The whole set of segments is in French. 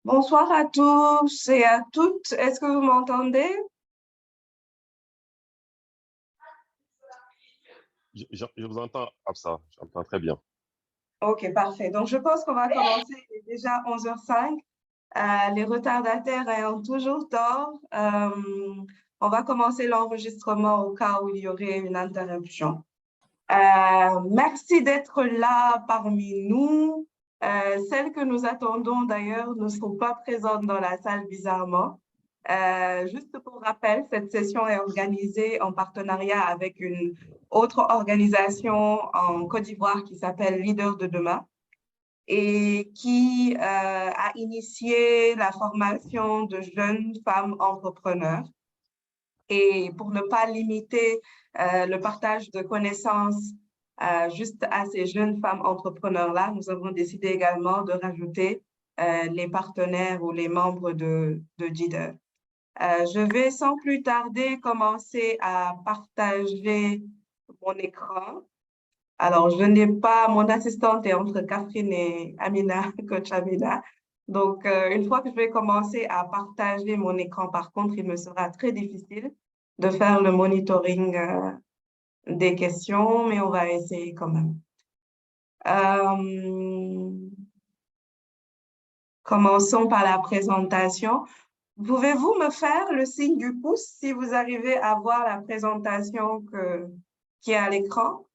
Bonsoir à tous et à toutes. Est-ce que vous m'entendez? Je vous entends, Absa, j'entends très bien. Ok, parfait. Donc, je pense qu'on va commencer. Il est déjà 11h05. Les retardataires ayant toujours tort, on va commencer l'enregistrement au cas où il y aurait une interruption. Merci d'être là parmi nous. Celles que nous attendons d'ailleurs ne sont pas présentes dans la salle bizarrement. Juste pour rappel, cette session est organisée en partenariat avec une autre organisation en Côte d'Ivoire qui s'appelle Leader de demain et qui a initié la formation de jeunes femmes entrepreneurs. Et pour ne pas limiter le partage de connaissances juste à ces jeunes femmes entrepreneurs-là, nous avons décidé également de rajouter les partenaires ou les membres de JIDER. Je vais sans plus tarder commencer à partager mon écran. Alors, je n'ai pas, mon assistante est entre Catherine et Amina, coach Amina. Donc, une fois que je vais commencer à partager mon écran, par contre, il me sera très difficile de faire le monitoring des questions, mais on va essayer quand même. Commençons par la présentation. Pouvez-vous me faire le signe du pouce si vous arrivez à voir la présentation qui est à l'écran?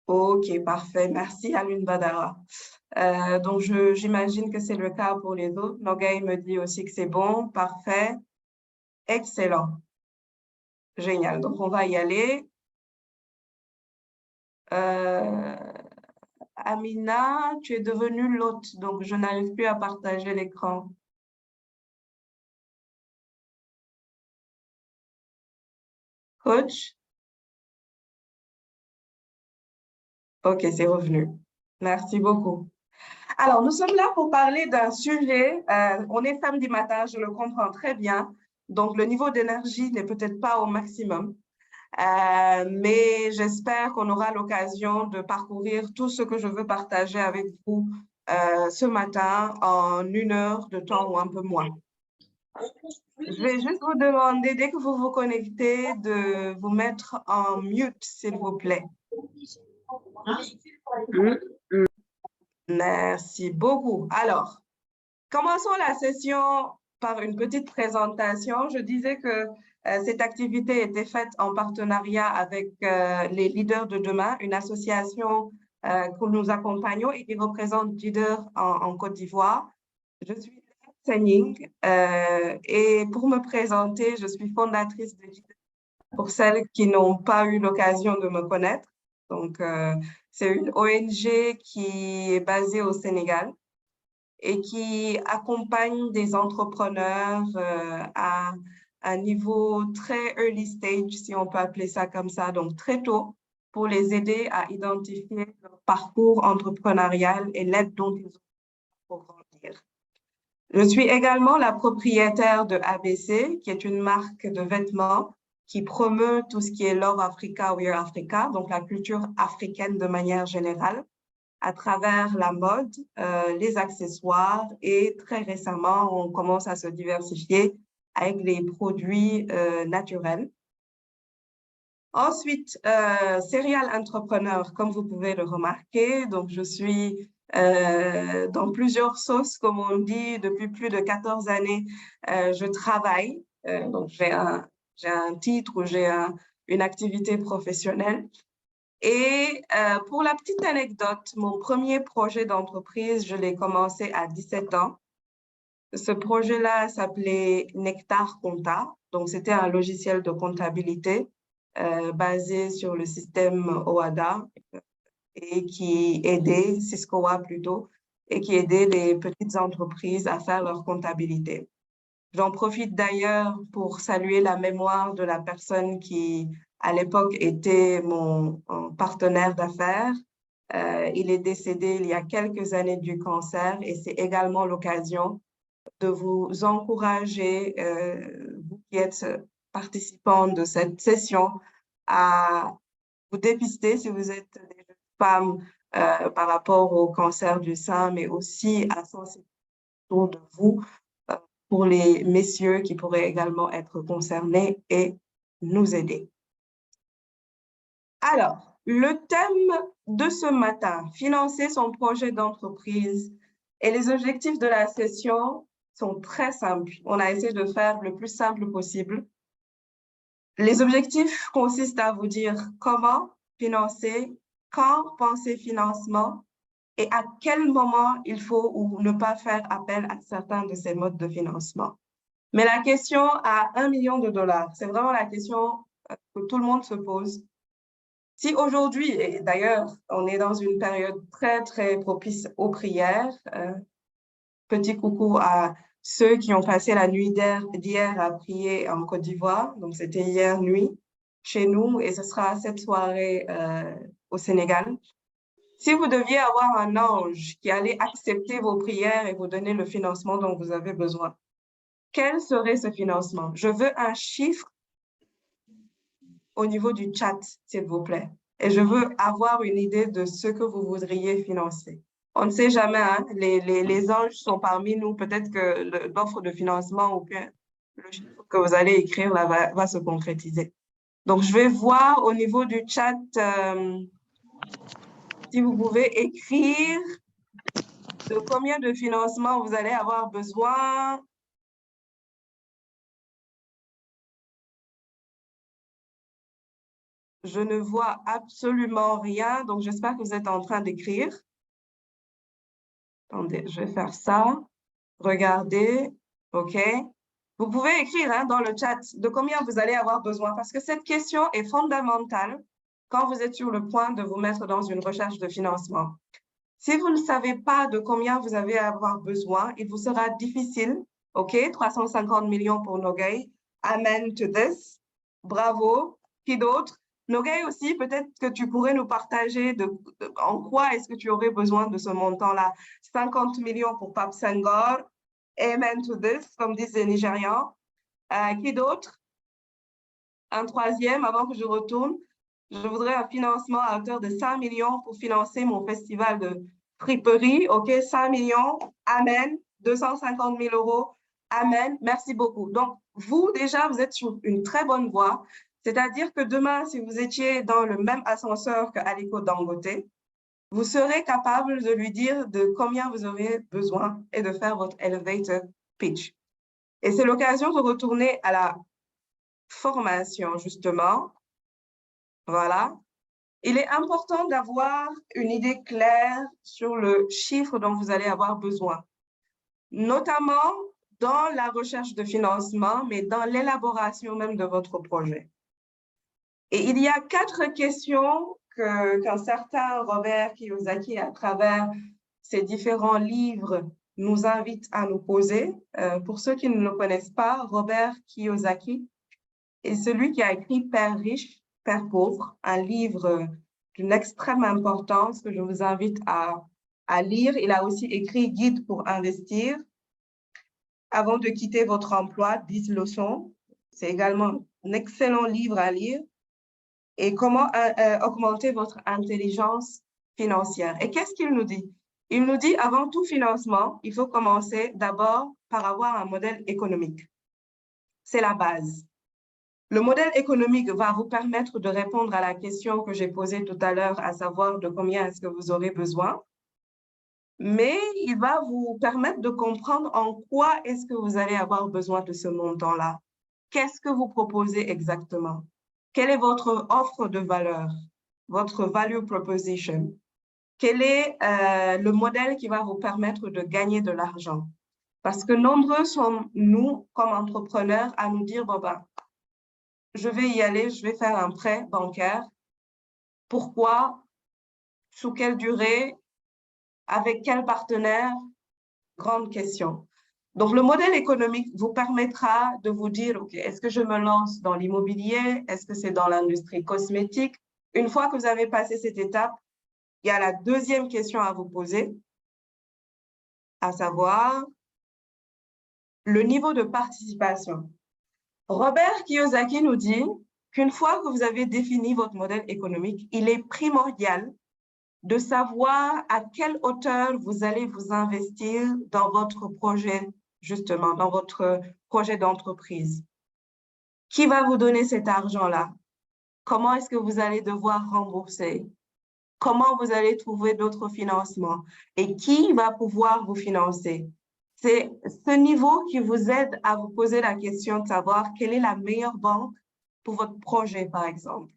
Ok, parfait. Merci, Alun Badara. Donc, j'imagine que c'est le cas pour les autres. Nogay me dit aussi que c'est bon. Parfait. Excellent. Génial. Donc, on va y aller. Amina, tu es devenue l'hôte, donc je n'arrive plus à partager l'écran. Coach? Ok, c'est revenu. Merci beaucoup. Alors, nous sommes là pour parler d'un sujet. On est samedi matin, je le comprends très bien. Donc, le niveau d'énergie n'est peut-être pas au maximum. Mais j'espère qu'on aura l'occasion de parcourir tout ce que je veux partager avec vous ce matin en 1 heure de temps ou un peu moins. Je vais juste vous demander, dès que vous vous connectez, de vous mettre en mute, s'il vous plaît. Merci beaucoup. Alors, commençons la session par une petite présentation. Je disais que cette activité était faite en partenariat avec les Leaders de demain, une association que nous accompagnons et qui représente Leaders en Côte d'Ivoire. Je suis Sening et pour me présenter, je suis fondatrice de Leaders pour celles qui n'ont pas eu l'occasion de me connaître. Donc, c'est une ONG qui est basée au Sénégal et qui accompagne des entrepreneurs à un niveau très early stage, si on peut appeler ça comme ça, donc très tôt, pour les aider à identifier leur parcours entrepreneurial et l'aide dont ils ont pour grandir. Je suis également la propriétaire de ABC, qui est une marque de vêtements qui promeut tout ce qui est Love Africa, Wear Africa, donc la culture africaine de manière générale, à travers la mode, les accessoires et très récemment, on commence à se diversifier avec les produits naturels. Ensuite, serial entrepreneur, comme vous pouvez le remarquer. Donc, je suis dans plusieurs sauces, comme on dit, depuis plus de 14 années. Je travaille, donc j'ai un titre ou j'ai une activité professionnelle. Et pour la petite anecdote, mon premier projet d'entreprise, je l'ai commencé à 17 ans. Ce projet-là s'appelait Nectar Compta. Donc, c'était un logiciel de comptabilité basé sur le système OADA et qui aidait, Ciscoa plutôt, et qui aidait les petites entreprises à faire leur comptabilité. J'en profite d'ailleurs pour saluer la mémoire de la personne qui, à l'époque, était mon partenaire d'affaires. Il est décédé il y a quelques années du cancer et c'est également l'occasion de vous encourager, vous qui êtes participants de cette session, à vous dépister si vous êtes des jeunes femmes par rapport au cancer du sein, mais aussi à sensibiliser autour de vous pour les messieurs qui pourraient également être concernés et nous aider. Alors, le thème de ce matin, financer son projet d'entreprise et les objectifs de la session sont très simples. On a essayé de faire le plus simple possible. Les objectifs consistent à vous dire comment financer, quand penser financement et à quel moment il faut ou ne pas faire appel à certains de ces modes de financement. Mais la question à 1 million de dollars, c'est vraiment la question que tout le monde se pose. Si aujourd'hui, et d'ailleurs, on est dans une période très, très propice aux prières, petit coucou à ceux qui ont passé la nuit d'hier à prier en Côte d'Ivoire. Donc, c'était hier nuit chez nous et ce sera cette soirée au Sénégal. Si vous deviez avoir un ange qui allait accepter vos prières et vous donner le financement dont vous avez besoin, quel serait ce financement? Je veux un chiffre au niveau du chat, s'il vous plaît. Et je veux avoir une idée de ce que vous voudriez financer. On ne sait jamais, hein? Les anges sont parmi nous. Peut-être que l'offre de financement ou bien le chiffre que vous allez écrire là va se concrétiser. Donc, je vais voir au niveau du chat si vous pouvez écrire de combien de financement vous allez avoir besoin. Je ne vois absolument rien, donc j'espère que vous êtes en train d'écrire. Attendez, je vais faire ça. Regardez, OK. Vous pouvez écrire hein, dans le chat de combien vous allez avoir besoin parce que cette question est fondamentale quand vous êtes sur le point de vous mettre dans une recherche de financement. Si vous ne savez pas de combien vous allez avoir besoin, il vous sera difficile, OK, 350 millions pour Nogay. Amen to this. Bravo. Qui d'autre? Nogay aussi, peut-être que tu pourrais nous partager en quoi est-ce que tu aurais besoin de ce montant-là. 50 millions pour Pape Senghor. Amen to this, comme disent les Nigérians. Qui d'autre? Un troisième, avant que je retourne. Je voudrais un financement à hauteur de 5 millions pour financer mon festival de friperie. OK, 5 millions. Amen. 250 000 euros. Amen. Merci beaucoup. Donc, vous, déjà, vous êtes sur une très bonne voie. C'est-à-dire que demain, si vous étiez dans le même ascenseur qu'Aliko Dangote, vous serez capable de lui dire de combien vous aurez besoin et de faire votre elevator pitch. Et c'est l'occasion de retourner à la formation, justement. Voilà. Il est important d'avoir une idée claire sur le chiffre dont vous allez avoir besoin, notamment dans la recherche de financement, mais dans l'élaboration même de votre projet. Et il y a 4 questions qu'un certain Robert Kiyosaki, à travers ses différents livres, nous invite à nous poser. Pour ceux qui ne le connaissent pas, Robert Kiyosaki est celui qui a écrit Père riche, Père pauvre, un livre d'une extrême importance que je vous invite à lire. Il a aussi écrit Guide pour investir. Avant de quitter votre emploi, 10 leçons. C'est également un excellent livre à lire. Et comment augmenter votre intelligence financière. Et qu'est-ce qu'il nous dit? Il nous dit, avant tout financement, il faut commencer d'abord par avoir un modèle économique. C'est la base. Le modèle économique va vous permettre de répondre à la question que j'ai posée tout à l'heure, à savoir de combien est-ce que vous aurez besoin. Mais il va vous permettre de comprendre en quoi est-ce que vous allez avoir besoin de ce montant-là. Qu'est-ce que vous proposez exactement? Quelle est votre offre de valeur, votre value proposition? Quel est le modèle qui va vous permettre de gagner de l'argent? Parce que nombreux sommes-nous, comme entrepreneurs, à nous dire, bon ben, je vais y aller, je vais faire un prêt bancaire. Pourquoi? Sous quelle durée? Avec quel partenaire? Grande question. Donc, le modèle économique vous permettra de vous dire, OK, est-ce que je me lance dans l'immobilier? Est-ce que c'est dans l'industrie cosmétique? Une fois que vous avez passé cette étape, il y a la deuxième question à vous poser, à savoir le niveau de participation. Robert Kiyosaki nous dit qu'une fois que vous avez défini votre modèle économique, il est primordial de savoir à quelle hauteur vous allez vous investir dans votre projet, justement, dans votre projet d'entreprise. Qui va vous donner cet argent-là? Comment est-ce que vous allez devoir rembourser? Comment vous allez trouver d'autres financements? Et qui va pouvoir vous financer? C'est ce niveau qui vous aide à vous poser la question de savoir quelle est la meilleure banque pour votre projet, par exemple.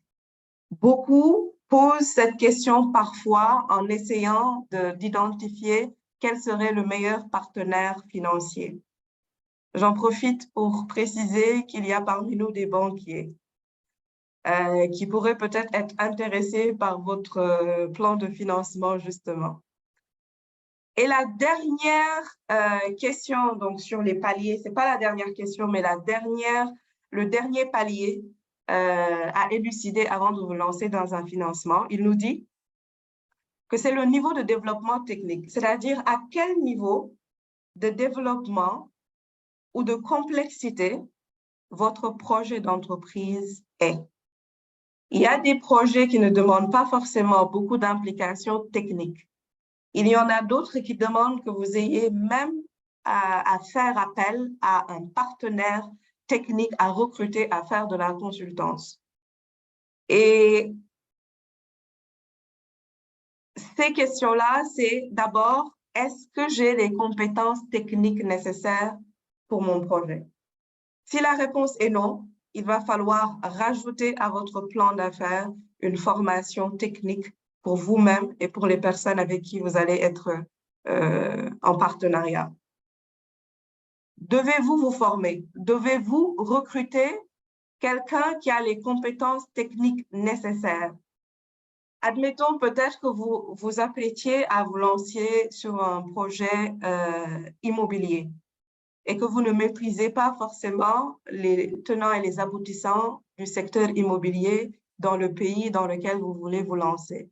Beaucoup posent cette question parfois en essayant d'identifier quel serait le meilleur partenaire financier. J'en profite pour préciser qu'il y a parmi nous des banquiers qui pourraient peut-être être intéressés par votre plan de financement, justement. Et la dernière question, donc sur les paliers, ce n'est pas la dernière question, mais le dernier palier à élucider avant de vous lancer dans un financement, il nous dit que c'est le niveau de développement technique, c'est-à-dire à quel niveau de développement ou de complexité votre projet d'entreprise est. Il y a des projets qui ne demandent pas forcément beaucoup d'implications techniques. Il y en a d'autres qui demandent que vous ayez même à faire appel à un partenaire technique à recruter, à faire de la consultance. Et ces questions-là, c'est d'abord, est-ce que j'ai les compétences techniques nécessaires pour mon projet? Si la réponse est non, il va falloir rajouter à votre plan d'affaires une formation technique pour vous-même et pour les personnes avec qui vous allez être en partenariat. Devez-vous vous former? Devez-vous recruter quelqu'un qui a les compétences techniques nécessaires? Admettons peut-être que vous vous apprêtiez à vous lancer sur un projet immobilier et que vous ne maîtrisez pas forcément les tenants et les aboutissants du secteur immobilier dans le pays dans lequel vous voulez vous lancer.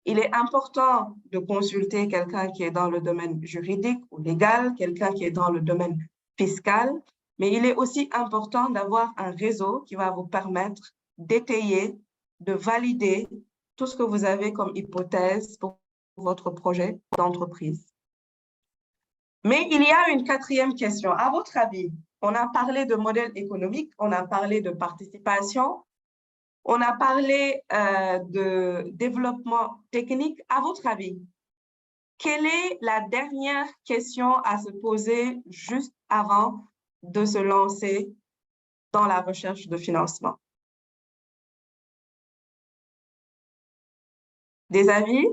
Il est important de consulter quelqu'un qui est dans le domaine juridique ou légal, quelqu'un qui est dans le domaine fiscal, mais il est aussi important d'avoir un réseau qui va vous permettre d'étayer, de valider tout ce que vous avez comme hypothèse pour votre projet d'entreprise. Mais il y a une quatrième question. À votre avis, on a parlé de modèle économique, on a parlé de participation, on a parlé de développement technique. À votre avis, quelle est la dernière question à se poser juste avant de se lancer dans la recherche de financement? Des avis?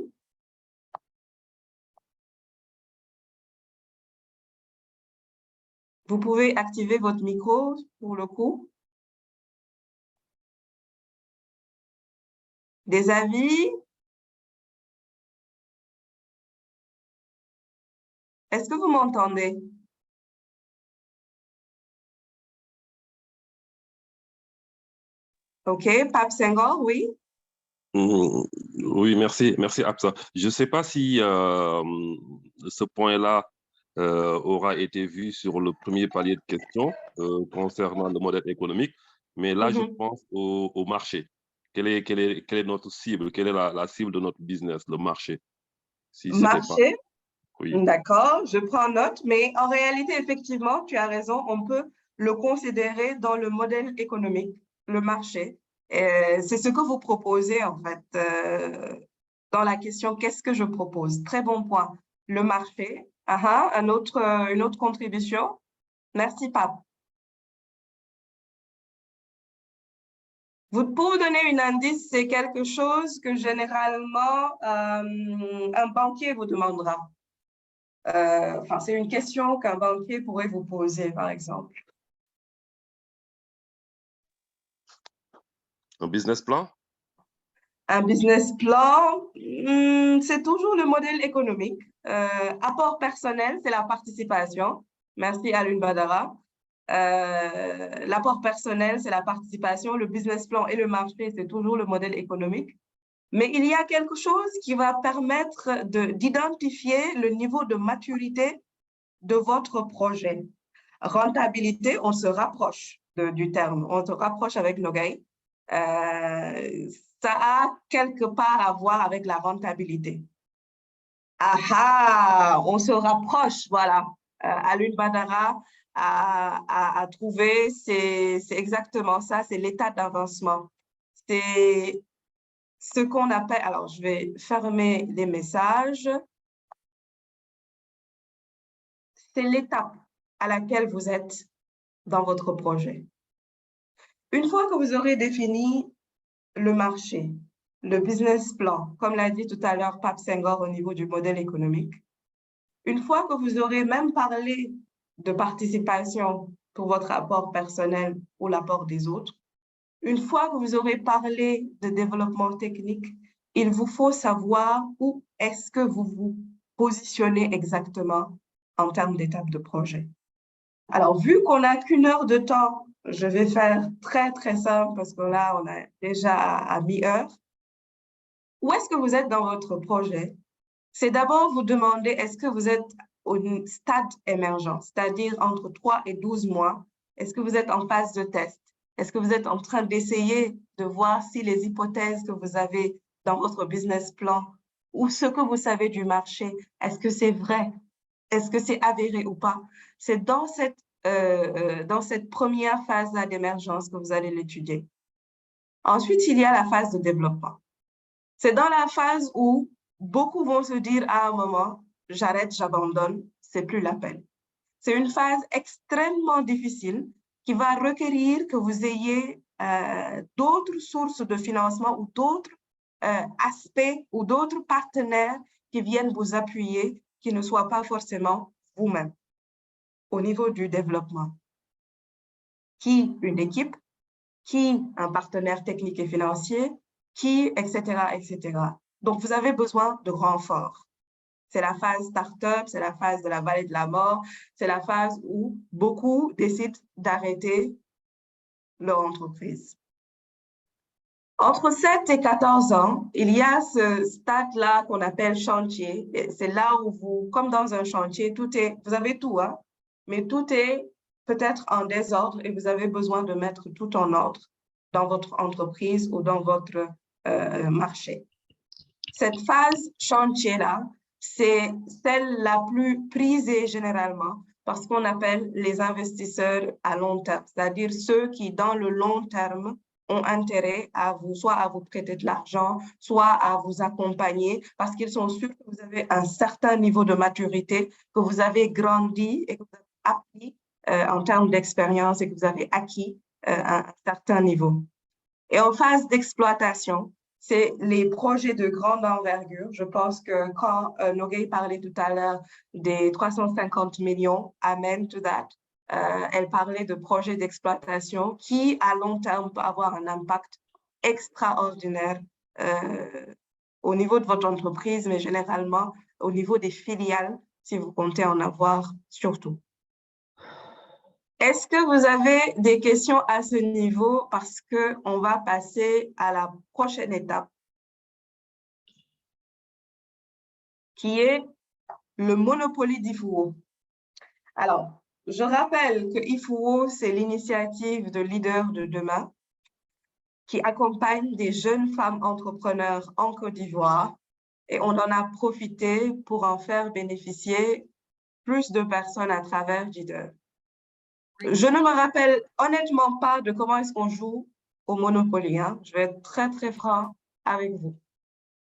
Vous pouvez activer votre micro pour le coup. Des avis? Est-ce que vous m'entendez? OK, Pape Senghor, oui. Oui, merci Absa. Je ne sais pas si ce point-là aura été vu sur le premier palier de questions concernant le modèle économique, mais là, je pense au marché. Quelle est notre cible? Quelle est la cible de notre business, le marché? Si c'était pas... Marché, Oui. d'accord, je prends note, mais en réalité, effectivement, tu as raison, on peut le considérer dans le modèle économique, le marché. C'est ce que vous proposez, en fait, dans la question « Qu'est-ce que je propose ?» Très bon point. Le marché. Une autre contribution. Merci, Pape. Pour vous donner un indice, c'est quelque chose que généralement un banquier vous demandera. C'est une question qu'un banquier pourrait vous poser, par exemple. Un business plan? Un business plan, c'est toujours le modèle économique. Apport personnel, c'est la participation. Merci, Alun Badara. L'apport personnel, c'est la participation. Le business plan et le marché, c'est toujours le modèle économique. Mais il y a quelque chose qui va permettre d'identifier le niveau de maturité de votre projet. Rentabilité, on se rapproche du terme, on se rapproche avec Nogai. ça a quelque part à voir avec la rentabilité. Ah, on se rapproche, voilà. Alun Badara a trouvé, c'est exactement ça, c'est l'état d'avancement. C'est ce qu'on appelle, alors je vais fermer les messages. C'est l'étape à laquelle vous êtes dans votre projet. Une fois que vous aurez défini le marché, le business plan, comme l'a dit tout à l'heure Pape Senghor au niveau du modèle économique, une fois que vous aurez même parlé de participation pour votre apport personnel ou l'apport des autres, une fois que vous aurez parlé de développement technique, il vous faut savoir où est-ce que vous vous positionnez exactement en termes d'étapes de projet. Alors, vu qu'on n'a qu'une heure de temps, je vais faire très, très simple parce que là, on est déjà à mi-heure. Où est-ce que vous êtes dans votre projet? C'est d'abord vous demander, est-ce que vous êtes au stade émergent, c'est-à-dire entre 3 et 12 mois? Est-ce que vous êtes en phase de test? Est-ce que vous êtes en train d'essayer de voir si les hypothèses que vous avez dans votre business plan ou ce que vous savez du marché, est-ce que c'est vrai? Est-ce que c'est avéré ou pas? C'est dans cette première phase-là d'émergence que vous allez l'étudier. Ensuite, il y a la phase de développement. C'est dans la phase où beaucoup vont se dire à un moment, j'arrête, j'abandonne, c'est plus la peine. C'est une phase extrêmement difficile qui va requérir que vous ayez d'autres sources de financement ou d'autres aspects ou d'autres partenaires qui viennent vous appuyer, qui ne soient pas forcément vous-même au niveau du développement. Qui une équipe, qui un partenaire technique et financier, qui, etc., etc. Donc, vous avez besoin de renforts. C'est la phase start-up, c'est la phase de la vallée de la mort, c'est la phase où beaucoup décident d'arrêter leur entreprise. Entre 7 et 14 ans, il y a ce stade-là qu'on appelle chantier. C'est là où vous, comme dans un chantier, vous avez tout, hein, mais tout est peut-être en désordre et vous avez besoin de mettre tout en ordre dans votre entreprise ou dans votre marché. Cette phase chantier-là, c'est celle la plus prisée généralement parce qu'on appelle les investisseurs à long terme, c'est-à-dire ceux qui, dans le long terme, ont intérêt à vous, soit à vous prêter de l'argent, soit à vous accompagner parce qu'ils sont sûrs que vous avez un certain niveau de maturité, que vous avez grandi et que vous avez appris en termes d'expérience et que vous avez acquis un certain niveau. Et en phase d'exploitation, c'est les projets de grande envergure. Je pense que quand Nogay parlait tout à l'heure des 350 millions, amen to that, elle parlait de projets d'exploitation qui, à long terme, peut avoir un impact extraordinaire au niveau de votre entreprise, mais généralement au niveau des filiales, si vous comptez en avoir surtout. Est-ce que vous avez des questions à ce niveau parce qu'on va passer à la prochaine étape qui est le Monopoly d'Ifuwo. Alors, je rappelle que Ifuwo, c'est l'initiative de leaders de demain qui accompagne des jeunes femmes entrepreneurs en Côte d'Ivoire et on en a profité pour en faire bénéficier plus de personnes à travers Leader. Je ne me rappelle honnêtement pas de comment est-ce qu'on joue au Monopoly. Hein. Je vais être très, très franc avec vous.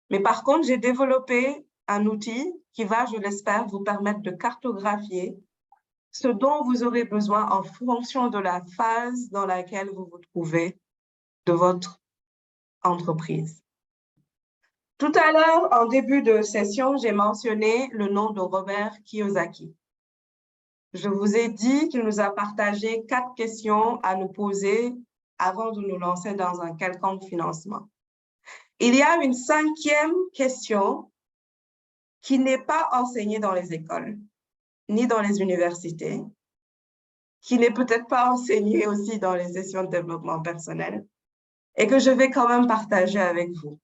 Mais par contre, j'ai développé un outil qui va, je l'espère, vous permettre de cartographier ce dont vous aurez besoin en fonction de la phase dans laquelle vous vous trouvez de votre entreprise. Tout à l'heure, en début de session, j'ai mentionné le nom de Robert Kiyosaki. Je vous ai dit qu'il nous a partagé 4 questions à nous poser avant de nous lancer dans un quelconque financement. Il y a une 5e question qui n'est pas enseignée dans les écoles, ni dans les universités, qui n'est peut-être pas enseignée aussi dans les sessions de développement personnel, et que je vais quand même partager avec vous.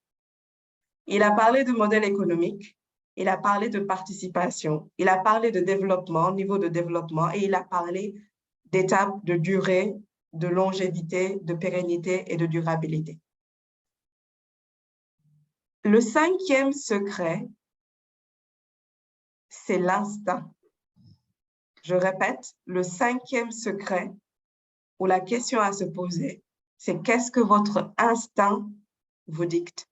Il a parlé de modèle économique, il a parlé de participation, il a parlé de développement, niveau de développement, et il a parlé d'étapes de durée de longévité, de pérennité et de durabilité. Le cinquième secret, c'est l'instinct. Je répète, le cinquième secret, ou la question à se poser, c'est qu'est-ce que votre instinct vous dicte?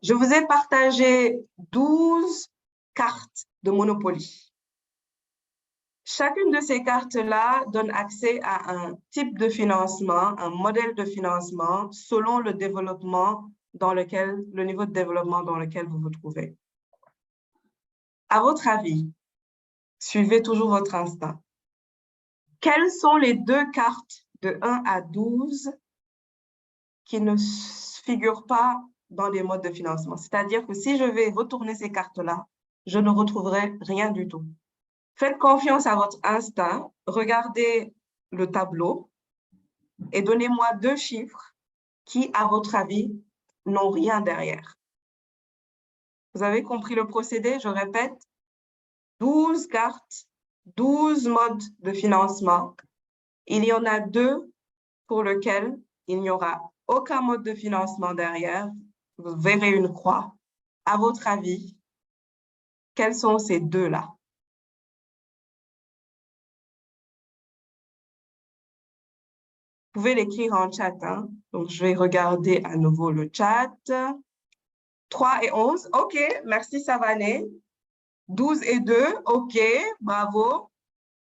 Je vous ai partagé 12 cartes de Monopoly. Chacune de ces cartes-là donne accès à un type de financement, un modèle de financement selon le développement le niveau de développement dans lequel vous vous trouvez. À votre avis, suivez toujours votre instinct. Quelles sont les deux cartes de 1 à 12 qui ne figurent pas dans les modes de financement? C'est-à-dire que si je vais retourner ces cartes-là, je ne retrouverai rien du tout. Faites confiance à votre instinct, regardez le tableau et donnez-moi 2 chiffres qui, à votre avis, n'ont rien derrière. Vous avez compris le procédé? Je répète, 12 cartes, 12 modes de financement. Il y en a 2 pour lesquels il n'y aura aucun mode de financement derrière. Vous verrez une croix. À votre avis, quels sont ces 2-là? Vous pouvez l'écrire en chat. Hein? Donc, je vais regarder à nouveau le chat. 3 et 11. OK, merci Savané. 12 et 2. OK, bravo.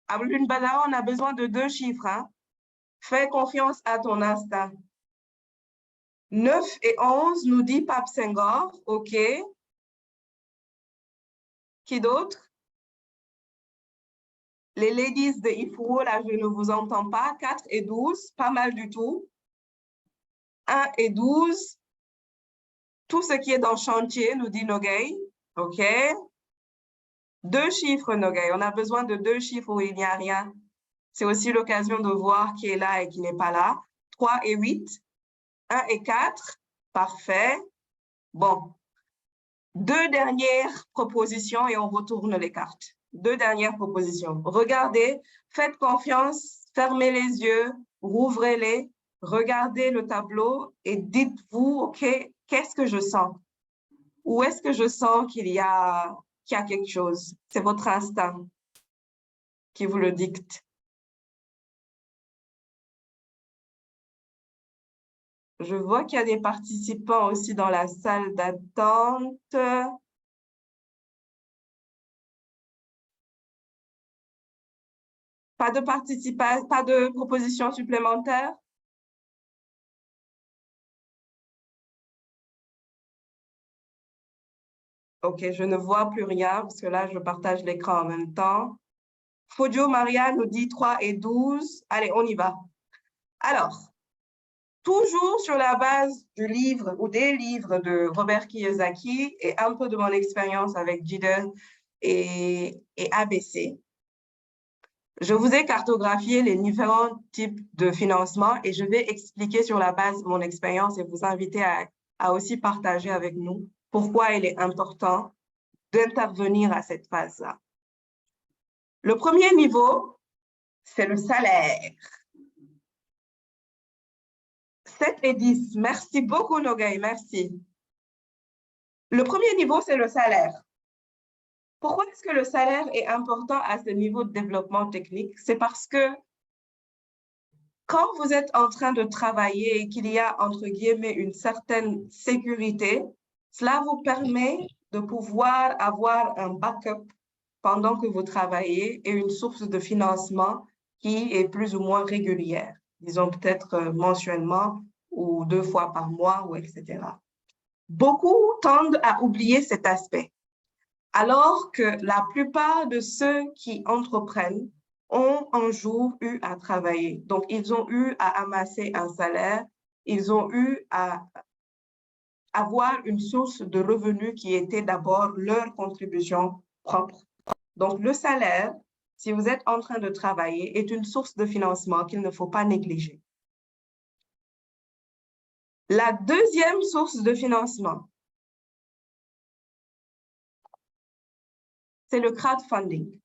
Abdul Bala, on a besoin de 2 chiffres. Hein? Fais confiance à ton instinct. 9 et 11 nous dit Pape Senghor. OK. Qui d'autre? Les ladies de Ifou, là, je ne vous entends pas. 4 et 12, pas mal du tout. 1 et 12. Tout ce qui est dans chantier, nous dit Nogay. OK. 2 chiffres, Nogay. On a besoin de 2 chiffres où il n'y a rien. C'est aussi l'occasion de voir qui est là et qui n'est pas là. 3 et 8. 1 et 4. Parfait. Bon. 2 dernières propositions et on retourne les cartes. 2 dernières propositions. Regardez, faites confiance, fermez les yeux, rouvrez-les, regardez le tableau et dites-vous, OK, qu'est-ce que je sens? Où est-ce que je sens qu'il y a quelque chose? C'est votre instinct qui vous le dicte. Je vois qu'il y a des participants aussi dans la salle d'attente. Pas de propositions supplémentaires? OK, je ne vois plus rien parce que là, je partage l'écran en même temps. Fodio Maria nous dit 3 et 12. Allez, on y va. Alors, toujours sur la base du livre ou des livres de Robert Kiyosaki et un peu de mon expérience avec Jiden et ABC, je vous ai cartographié les différents types de financement et je vais expliquer sur la base de mon expérience et vous inviter à aussi partager avec nous pourquoi il est important d'intervenir à cette phase-là. Le premier niveau, c'est le salaire. 7 et 10. Merci beaucoup, Nogay. Merci. Le premier niveau, c'est le salaire. Pourquoi est-ce que le salaire est important à ce niveau de développement technique? C'est parce que quand vous êtes en train de travailler et qu'il y a, entre guillemets, une certaine sécurité, cela vous permet de pouvoir avoir un backup pendant que vous travaillez et une source de financement qui est plus ou moins régulière, disons peut-être mensuellement ou 2 fois par mois, ou etc. Beaucoup tendent à oublier cet aspect, alors que la plupart de ceux qui entreprennent ont un jour eu à travailler. Donc, ils ont eu à amasser un salaire, ils ont eu à avoir une source de revenus qui était d'abord leur contribution propre. Donc, le salaire, si vous êtes en train de travailler, est une source de financement qu'il ne faut pas négliger. La deuxième source de financement, c'est le crowdfunding.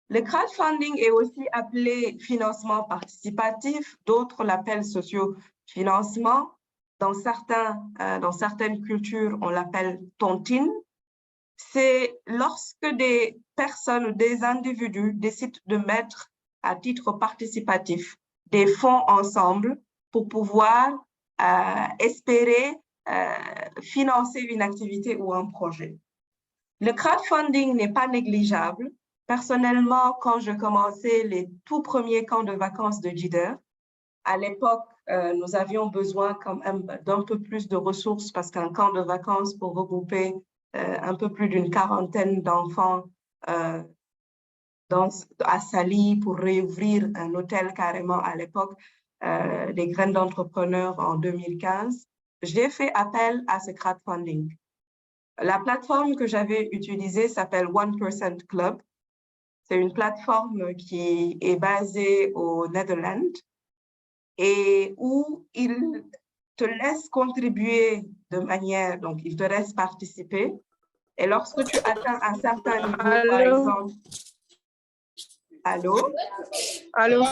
Le crowdfunding est aussi appelé financement participatif, d'autres l'appellent socio-financement. Dans certaines cultures, on l'appelle tontine. C'est lorsque des personnes ou des individus décident de mettre à titre participatif des fonds ensemble pour pouvoir espérer financer une activité ou un projet. Le crowdfunding n'est pas négligeable. Personnellement, quand je commençais les tout premiers camps de vacances de JIDER, à l'époque, nous avions besoin quand même d'un peu plus de ressources parce qu'un camp de vacances pour regrouper un peu plus d'une quarantaine d'enfants à Saly pour réouvrir un hôtel carrément à l'époque, des graines d'entrepreneurs en 2015, j'ai fait appel à ce crowdfunding. La plateforme que j'avais utilisée s'appelle 1% Club. C'est une plateforme qui est basée aux Netherlands et où il te laisse contribuer de manière, donc il te laisse participer. Et lorsque tu atteins un certain niveau, par exemple… Allô? Allô?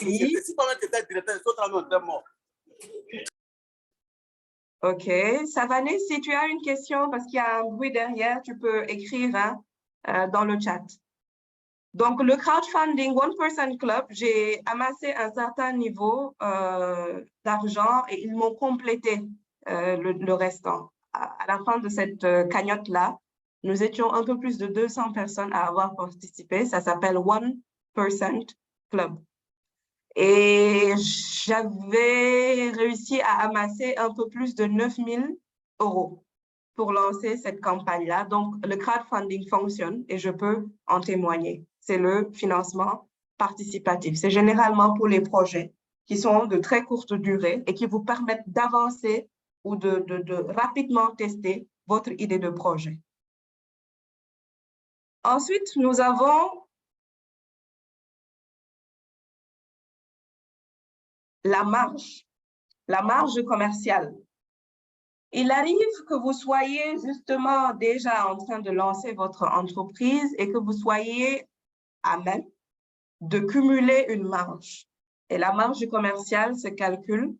Oui. OK. Savané, si tu as une question, parce qu'il y a un bruit derrière, tu peux écrire dans le chat. Donc, le crowdfunding 1% Club, j'ai amassé un certain niveau d'argent et ils m'ont complété le restant. À la fin de cette cagnotte-là, nous étions un peu plus de 200 personnes à avoir participé. Ça s'appelle 1% Club. Et j'avais réussi à amasser un peu plus de 9 000 € pour lancer cette campagne-là. Donc, le crowdfunding fonctionne et je peux en témoigner. C'est le financement participatif. C'est généralement pour les projets qui sont de très courte durée et qui vous permettent d'avancer ou de rapidement tester votre idée de projet. Ensuite, nous avons la marge commerciale. Il arrive que vous soyez justement déjà en train de lancer votre entreprise et que vous soyez à même de cumuler une marge. Et la marge commerciale se calcule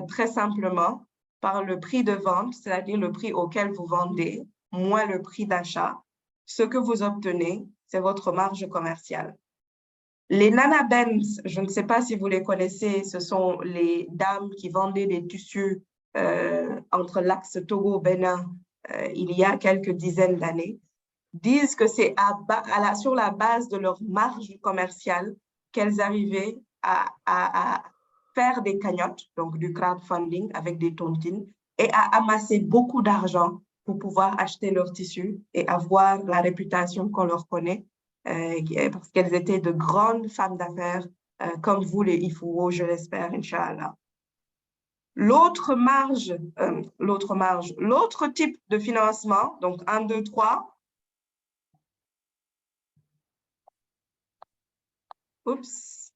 très simplement par le prix de vente, c'est-à-dire le prix auquel vous vendez, moins le prix d'achat. Ce que vous obtenez, c'est votre marge commerciale. Les Nana Benz, je ne sais pas si vous les connaissez, ce sont les dames qui vendaient des tissus entre l'axe Togo-Bénin il y a quelques dizaines d'années, disent que c'est sur la base de leur marge commerciale qu'elles arrivaient à faire des cagnottes, donc du crowdfunding avec des tontines, et à amasser beaucoup d'argent pour pouvoir acheter leurs tissus et avoir la réputation qu'on leur connaît, parce qu'elles étaient de grandes femmes d'affaires, comme vous les Ifouo, je l'espère, Inch'Allah. L'autre type de financement, donc 1, 2, 3. Oups.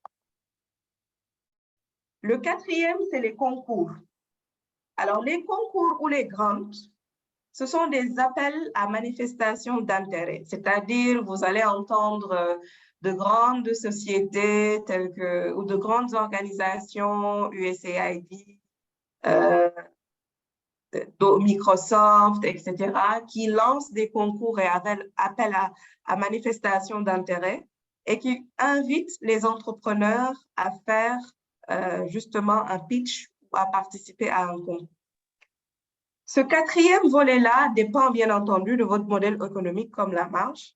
Le quatrième, c'est les concours. Alors, les concours ou les grants, ce sont des appels à manifestation d'intérêt. C'est-à-dire, vous allez entendre de grandes sociétés telles que, ou de grandes organisations, USAID, Microsoft, etc., qui lancent des concours et appellent à manifestation d'intérêt et qui invitent les entrepreneurs à faire justement un pitch ou à participer à un concours. Ce quatrième volet-là dépend bien entendu de votre modèle économique comme la marge,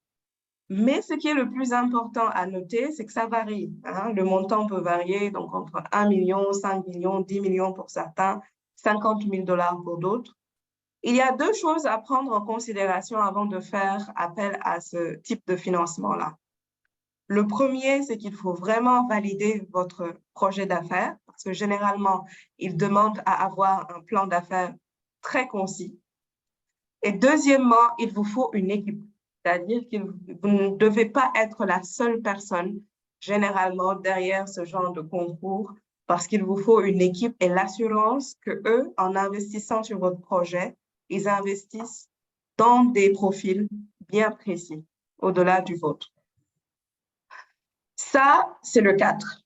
mais ce qui est le plus important à noter, c'est que ça varie. Le montant peut varier donc entre 1 million, 5 millions, 10 millions pour certains, 50 000 $ pour d'autres. Il y a deux choses à prendre en considération avant de faire appel à ce type de financement-là. Le premier, c'est qu'il faut vraiment valider votre projet d'affaires parce que généralement, il demande à avoir un plan d'affaires très concis. Et deuxièmement, il vous faut une équipe, c'est-à-dire que vous ne devez pas être la seule personne généralement derrière ce genre de concours parce qu'il vous faut une équipe et l'assurance que eux, en investissant sur votre projet, ils investissent dans des profils bien précis. au-delà du vôtre. Ça, c'est le 4.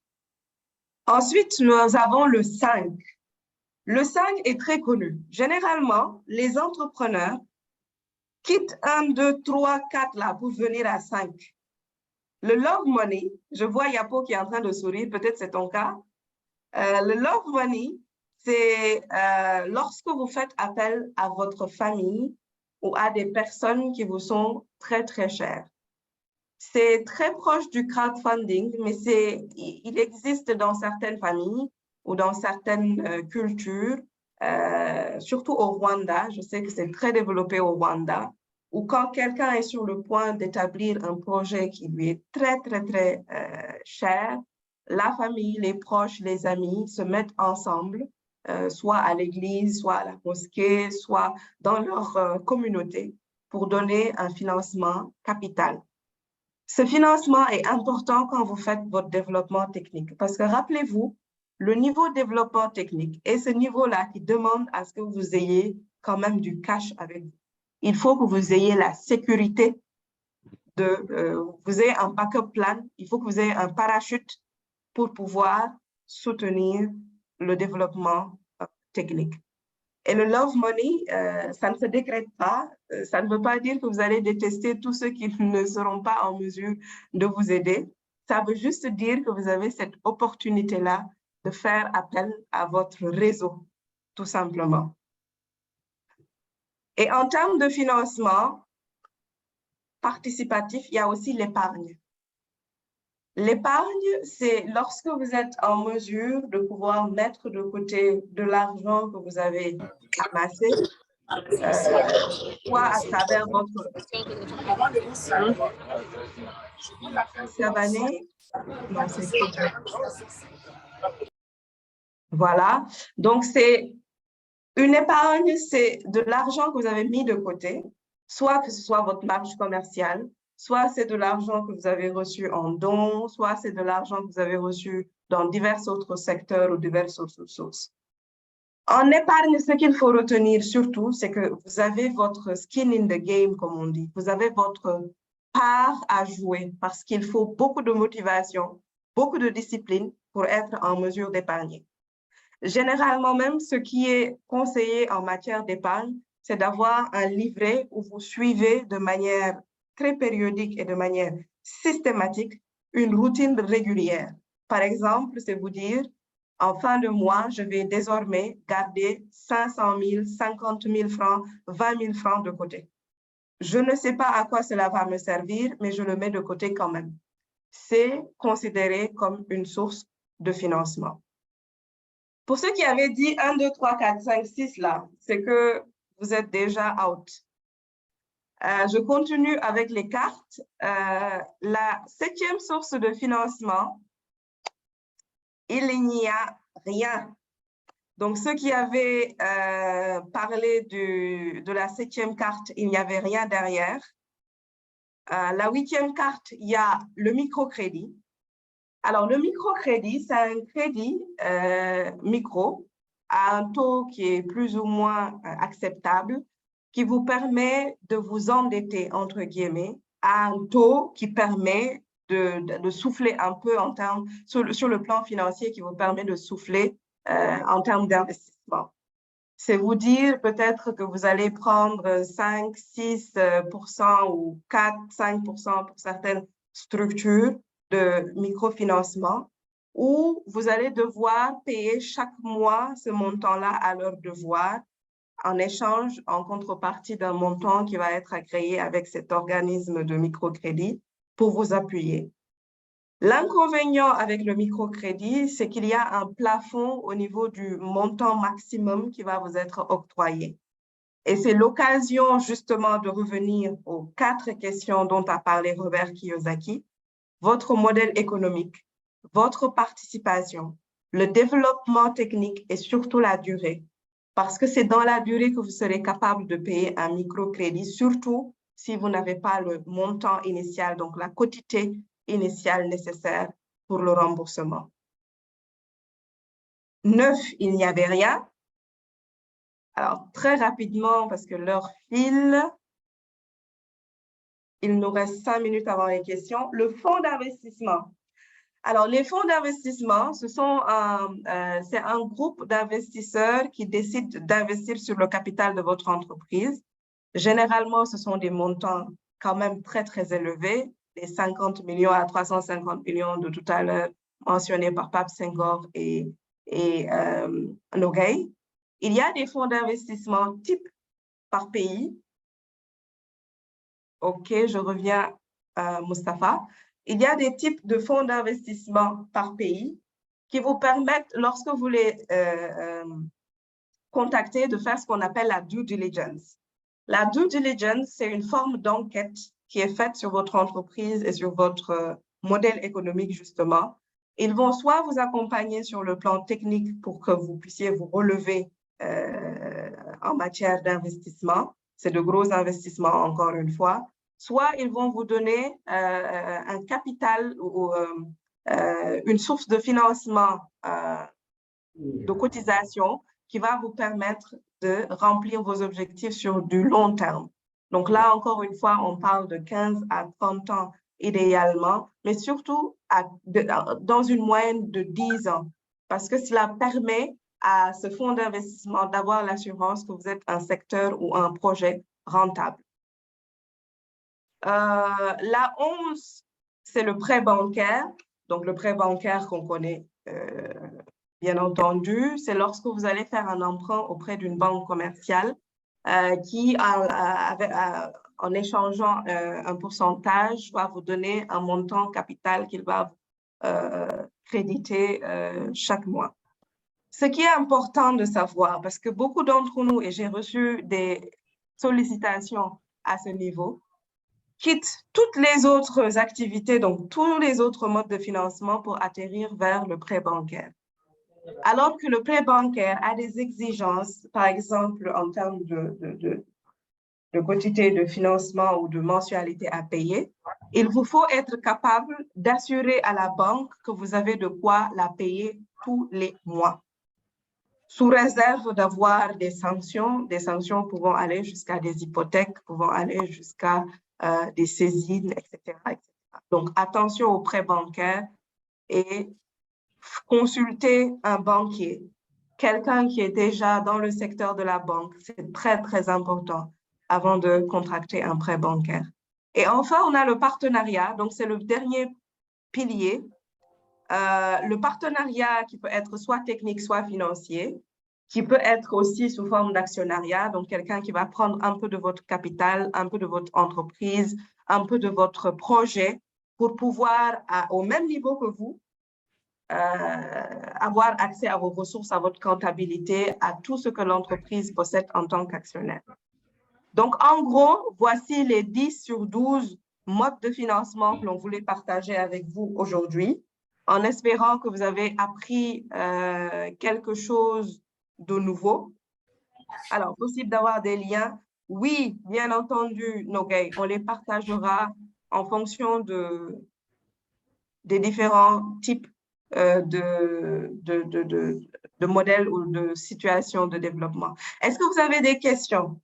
Ensuite, nous avons le 5. Le 5 est très connu. Généralement, les entrepreneurs quittent 1, 2, 3, 4 là pour venir à 5. Le love money, je vois Yapo qui est en train de sourire, peut-être c'est ton cas. Le love money, c'est lorsque vous faites appel à votre famille ou à des personnes qui vous sont très, très chères. C'est très proche du crowdfunding, mais il existe dans certaines familles ou dans certaines cultures, surtout au Rwanda. Je sais que c'est très développé au Rwanda, où quand quelqu'un est sur le point d'établir un projet qui lui est très, très, très cher, la famille, les proches, les amis se mettent ensemble, soit à l'église, soit à la mosquée, soit dans leur communauté, pour donner un financement capital. Ce financement est important quand vous faites votre développement technique parce que rappelez-vous, le niveau de développement technique est ce niveau-là qui demande à ce que vous ayez quand même du cash avec vous. Il faut que vous ayez la sécurité, vous ayez un backup plan, il faut que vous ayez un parachute pour pouvoir soutenir le développement technique. Et le love money, ça ne se décrète pas. Ça ne veut pas dire que vous allez détester tous ceux qui ne seront pas en mesure de vous aider. Ça veut juste dire que vous avez cette opportunité-là de faire appel à votre réseau, tout simplement. Et en termes de financement participatif, il y a aussi l'épargne. L'épargne, c'est lorsque vous êtes en mesure de pouvoir mettre de côté de l'argent que vous avez amassé, soit à travers votre savané. Non, c'est voilà. Donc, c'est une épargne, c'est de l'argent que vous avez mis de côté, soit que ce soit votre marge commerciale, soit c'est de l'argent que vous avez reçu en don, soit c'est de l'argent que vous avez reçu dans divers autres secteurs ou diverses autres sources. En épargne, ce qu'il faut retenir surtout, c'est que vous avez votre skin in the game, comme on dit. Vous avez votre part à jouer parce qu'il faut beaucoup de motivation, beaucoup de discipline pour être en mesure d'épargner. Généralement même, ce qui est conseillé en matière d'épargne, c'est d'avoir un livret où vous suivez de manière très périodique et de manière systématique une routine régulière. Par exemple, c'est vous dire, en fin de mois, je vais désormais garder 500 000, 50 000 francs, 20 000 francs de côté. Je ne sais pas à quoi cela va me servir, mais je le mets de côté quand même. C'est considéré comme une source de financement. Pour ceux qui avaient dit 1, 2, 3, 4, 5, 6 là, c'est que vous êtes déjà out. Je continue avec les cartes. La 7e source de financement, il n'y a rien. Donc, ceux qui avaient parlé de la 7e carte, il n'y avait rien derrière. La 8e carte, il y a le microcrédit. Alors, le microcrédit, c'est un crédit micro à un taux qui est plus ou moins acceptable, qui vous permet de vous endetter, entre guillemets, à un taux qui permet de souffler un peu en termes, sur le plan financier, qui vous permet de souffler en termes d'investissement. C'est vous dire peut-être que vous allez prendre 5, 6% ou 4, 5% pour certaines structures de microfinancement, où vous allez devoir payer chaque mois ce montant-là à leur devoir en échange, en contrepartie d'un montant qui va être agréé avec cet organisme de microcrédit pour vous appuyer. L'inconvénient avec le microcrédit, c'est qu'il y a un plafond au niveau du montant maximum qui va vous être octroyé. Et c'est l'occasion justement de revenir aux 4 questions dont a parlé Robert Kiyosaki. Votre modèle économique, votre participation, le développement technique et surtout la durée. Parce que c'est dans la durée que vous serez capable de payer un microcrédit, surtout si vous n'avez pas le montant initial, donc la quotité initiale nécessaire pour le remboursement. 9, il n'y avait rien. Alors, très rapidement, parce que l'heure file. Il nous reste 5 minutes avant les questions. Le fonds d'investissement. Alors, les fonds d'investissement, c'est un groupe d'investisseurs qui décident d'investir sur le capital de votre entreprise. Généralement, ce sont des montants quand même très, très élevés, les 50 millions à 350 millions de tout à l'heure mentionnés par Pape Senghor et Nogueï. Il y a des fonds d'investissement type par pays. OK, je reviens à Mustapha. Il y a des types de fonds d'investissement par pays qui vous permettent, lorsque vous les contactez, de faire ce qu'on appelle la due diligence. La due diligence, c'est une forme d'enquête qui est faite sur votre entreprise et sur votre modèle économique, justement. Ils vont soit vous accompagner sur le plan technique pour que vous puissiez vous relever en matière d'investissement. C'est de gros investissements, encore une fois. Soit ils vont vous donner un capital ou une source de financement de cotisation qui va vous permettre de remplir vos objectifs sur du long terme. Donc là, encore une fois, on parle de 15 à 30 ans idéalement, mais surtout dans une moyenne de 10 ans, parce que cela permet à ce fonds d'investissement d'avoir l'assurance que vous êtes un secteur ou un projet rentable. La 11, c'est le prêt bancaire. Donc, le prêt bancaire qu'on connaît, bien entendu, c'est lorsque vous allez faire un emprunt auprès d'une banque commerciale qui, en échangeant un pourcentage, va vous donner un montant capital qu'il va créditer chaque mois. Ce qui est important de savoir, parce que beaucoup d'entre nous, et j'ai reçu des sollicitations à ce niveau, quittent toutes les autres activités, donc tous les autres modes de financement pour atterrir vers le prêt bancaire. Alors que le prêt bancaire a des exigences, par exemple en termes de quantité de financement ou de mensualité à payer, il vous faut être capable d'assurer à la banque que vous avez de quoi la payer tous les mois, sous réserve d'avoir des sanctions pouvant aller jusqu'à des hypothèques, pouvant aller jusqu'à des saisines, etc., etc. Donc, attention aux prêts bancaires et consulter un banquier, quelqu'un qui est déjà dans le secteur de la banque. C'est très, très important avant de contracter un prêt bancaire. Et enfin, on a le partenariat. Donc, c'est le dernier pilier. Le partenariat qui peut être soit technique, soit financier, qui peut être aussi sous forme d'actionnariat, donc quelqu'un qui va prendre un peu de votre capital, un peu de votre entreprise, un peu de votre projet pour pouvoir, au même niveau que vous, avoir accès à vos ressources, à votre comptabilité, à tout ce que l'entreprise possède en tant qu'actionnaire. Donc, en gros, voici les 10 sur 12 modes de financement que l'on voulait partager avec vous aujourd'hui, en espérant que vous avez appris quelque chose de nouveau. Alors, possible d'avoir des liens. Oui, bien entendu, Nogueï, on les partagera en fonction des différents types de modèles ou de situations de développement. Est-ce que vous avez des questions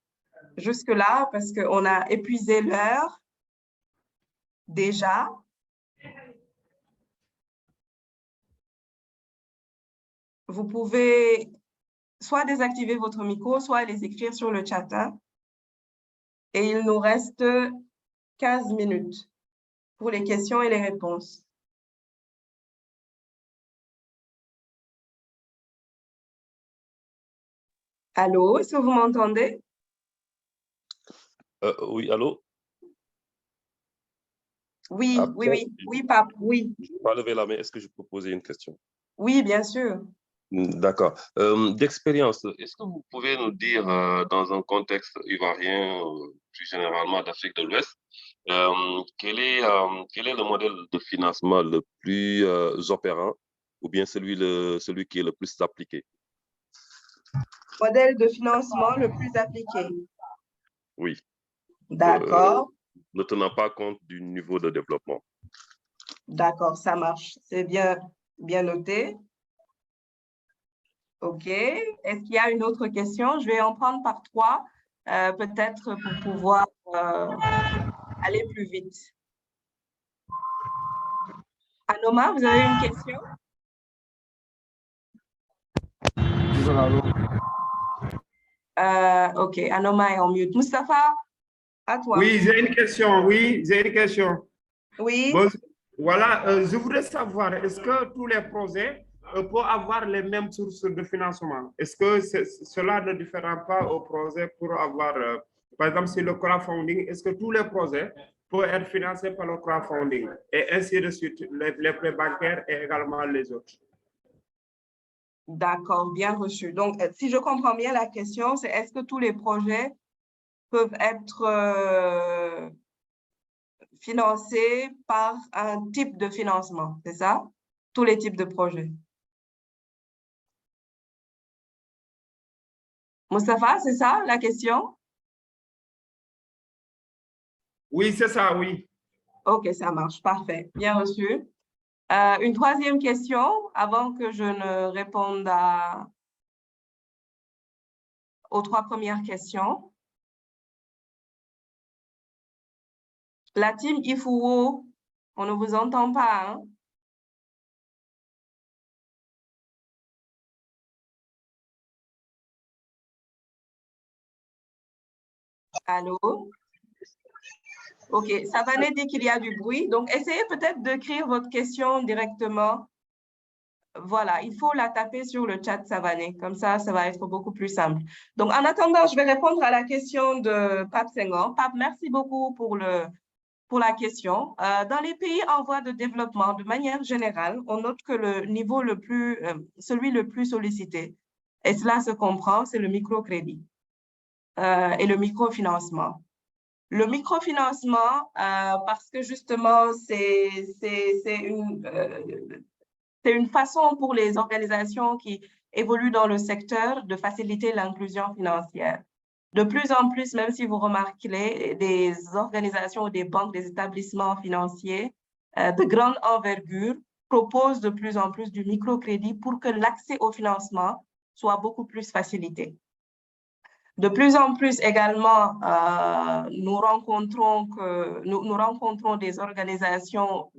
jusque-là, parce qu'on a épuisé l'heure déjà? Vous pouvez soit désactiver votre micro, soit les écrire sur le chat. Hein? Et il nous reste 15 minutes pour les questions et les réponses. Allô, est-ce que vous m'entendez? Oui, allô? Oui, oui, Pape, oui. Je ne vais pas lever la main. Est-ce que je peux poser une question? Oui, bien sûr. D'accord. D'expérience, est-ce que vous pouvez nous dire, dans un contexte ivoirien, plus généralement d'Afrique de l'Ouest, quel est le modèle de financement le plus opérant ou bien celui qui est le plus appliqué? Modèle de financement le plus appliqué. Oui. D'accord. Ne tenant pas compte du niveau de développement. D'accord, ça marche. C'est bien noté. OK. Est-ce qu'il y a une autre question? Je vais en prendre par 3, peut-être pour pouvoir aller plus vite. Anoma, vous avez une question? OK, Anoma est en mute. Moustapha, à toi. Oui, j'ai une question. Oui, j'ai une question. Oui. Bon, voilà, je voudrais savoir, est-ce que tous les projets peuvent avoir les mêmes sources de financement? Est-ce que cela ne diffère pas aux projets pour avoir, par exemple, sur le crowdfunding, est-ce que tous les projets peuvent être financés par le crowdfunding et ainsi de suite, les prêts bancaires et également les autres? D'accord, bien reçu. Donc, si je comprends bien la question, c'est est-ce que tous les projets peuvent être financés par un type de financement, c'est ça? Tous les types de projets. Moustapha, c'est ça la question? Oui, c'est ça, oui. OK, ça marche, parfait, bien reçu. Une troisième question avant que je ne réponde aux trois premières questions. La team Ifuwo, on ne vous entend pas, hein? Allô? OK, Savané dit qu'il y a du bruit. Donc, essayez peut-être d'écrire votre question directement. Voilà, il faut la taper sur le chat Savané. Comme ça va être beaucoup plus simple. Donc, en attendant, je vais répondre à la question de Pape Senghor. Pape, merci beaucoup pour la question. Dans les pays en voie de développement, de manière générale, on note que le niveau celui le plus sollicité, et cela se comprend, c'est le microcrédit et le microfinancement. Le microfinancement, parce que justement, c'est une façon pour les organisations qui évoluent dans le secteur de faciliter l'inclusion financière. De plus en plus, même si vous remarquez, des organisations, des banques, des établissements financiers de grande envergure proposent de plus en plus du microcrédit pour que l'accès au financement soit beaucoup plus facilité. De plus en plus également, nous rencontrons des organisations